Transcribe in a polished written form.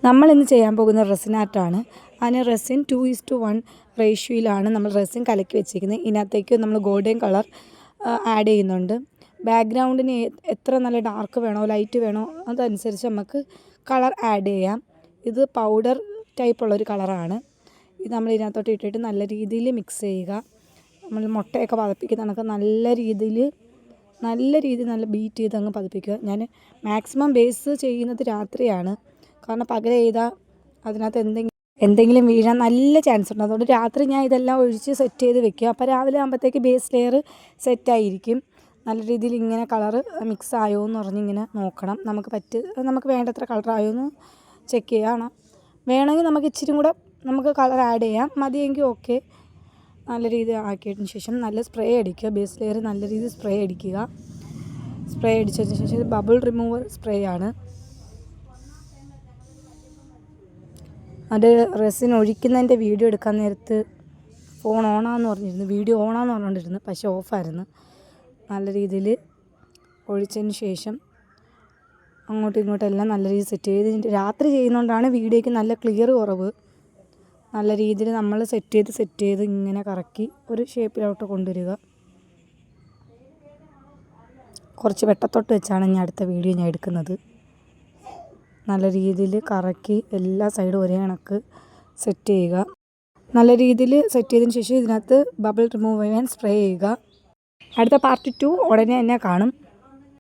നമ്മളിന്ന് ചെയ്യാൻ പോകുന്ന റെസിൻ ആർട്ടാണ്. അതിന് റെസിൻ 2:1 റേഷ്യോയിലാണ് നമ്മൾ റെസിൻ കലക്കി വെച്ചിരിക്കുന്നത്. ഇതിനകത്തേക്ക് നമ്മൾ ഗോൾഡൻ കളർ ആഡ് ചെയ്യുന്നുണ്ട്. ബാക്ക്ഗ്രൗണ്ടിന് എത്ര നല്ല ഡാർക്ക് വേണോ ലൈറ്റ് വേണോ അതനുസരിച്ച് നമുക്ക് കളർ ആഡ് ചെയ്യാം. ഇത് പൗഡർ ടൈപ്പുള്ളൊരു കളറാണ്. ഇത് നമ്മൾ ഇതിനകത്തോട്ട് ഇട്ടിട്ട് നല്ല രീതിയിൽ മിക്സ് ചെയ്യുക. നമ്മൾ മുട്ടയൊക്കെ പതപ്പിക്കുന്ന കണക്ക് നല്ല രീതിയിൽ നല്ല ബീറ്റ് ചെയ്ത് അങ്ങ് പതപ്പിക്കുക. ഞാൻ മാക്സിമം ബേസ് ചെയ്യുന്നത് രാത്രിയാണ്. കാരണം പകൽ ചെയ്താൽ അതിനകത്ത് എന്തെങ്കിലും വീഴാൻ നല്ല ചാൻസ് ഉണ്ട്. അതുകൊണ്ട് രാത്രി ഞാൻ ഇതെല്ലാം ഒഴിച്ച് സെറ്റ് ചെയ്ത് വെക്കും. അപ്പോൾ രാവിലെ ആകുമ്പോഴത്തേക്ക് ബേസ് ലെയർ സെറ്റായിരിക്കും. നല്ല രീതിയിൽ ഇങ്ങനെ കളറ് മിക്സ് ആയോ എന്ന് പറഞ്ഞിങ്ങനെ നോക്കണം. നമുക്ക് വേണ്ടത്ര കളർ ആയോ എന്ന് ചെക്ക് ചെയ്യണം. വേണമെങ്കിൽ നമുക്ക് ഇച്ചിരി കൂടെ നമുക്ക് കളർ ആഡ് ചെയ്യാം. മതിയെങ്കിൽ ഓക്കെ. നല്ല രീതിയിൽ ആക്കിയതിന് ശേഷം നല്ല സ്പ്രേ അടിക്കുക. ബേസ് ലെയർ നല്ല രീതിയിൽ സ്പ്രേ അടിക്കുക. സ്പ്രേ അടിച്ചതിന് ശേഷം ഇത് ബബിൾ റിമൂവർ സ്പ്രേ ആണ്. അത് റെസിൻ ഒഴിക്കുന്നതിൻ്റെ വീഡിയോ എടുക്കാൻ നേരത്ത് ഫോൺ ഓണാന്ന് പറഞ്ഞിരുന്നു, വീഡിയോ ഓണാന്ന് പറഞ്ഞുകൊണ്ടിരുന്നു. പക്ഷേ ഓഫായിരുന്നു. നല്ല രീതിയിൽ ഒഴിച്ചതിന് ശേഷം അങ്ങോട്ടും ഇങ്ങോട്ടെല്ലാം നല്ല രീതിയിൽ സെറ്റ് ചെയ്ത് രാത്രി ചെയ്യുന്നതുകൊണ്ടാണ് വീഡിയോയ്ക്ക് നല്ല ക്ലിയർ കുറവ്. നല്ല രീതിയിൽ നമ്മൾ സെറ്റ് ചെയ്ത് ഇങ്ങനെ കറക്കി ഒരു ഷേപ്പിലോട്ട് കൊണ്ടുവരിക. കുറച്ച് വെട്ടത്തോട്ട് വെച്ചാണ് ഞാൻ അടുത്ത വീഡിയോ ഞാൻ എടുക്കുന്നത്. നല്ല രീതിയിൽ കറക്കി എല്ലാ സൈഡും ഒരേ കണക്ക് സെറ്റ് ചെയ്യുക. നല്ല രീതിയിൽ സെറ്റ് ചെയ്തതിന് ശേഷം ഇതിനകത്ത് ബബിൾ റിമൂവ് ചെയ്യാൻ സ്പ്രേ ചെയ്യുക. അടുത്ത പാർട്ട് 2 ഉടനെ തന്നെ കാണും.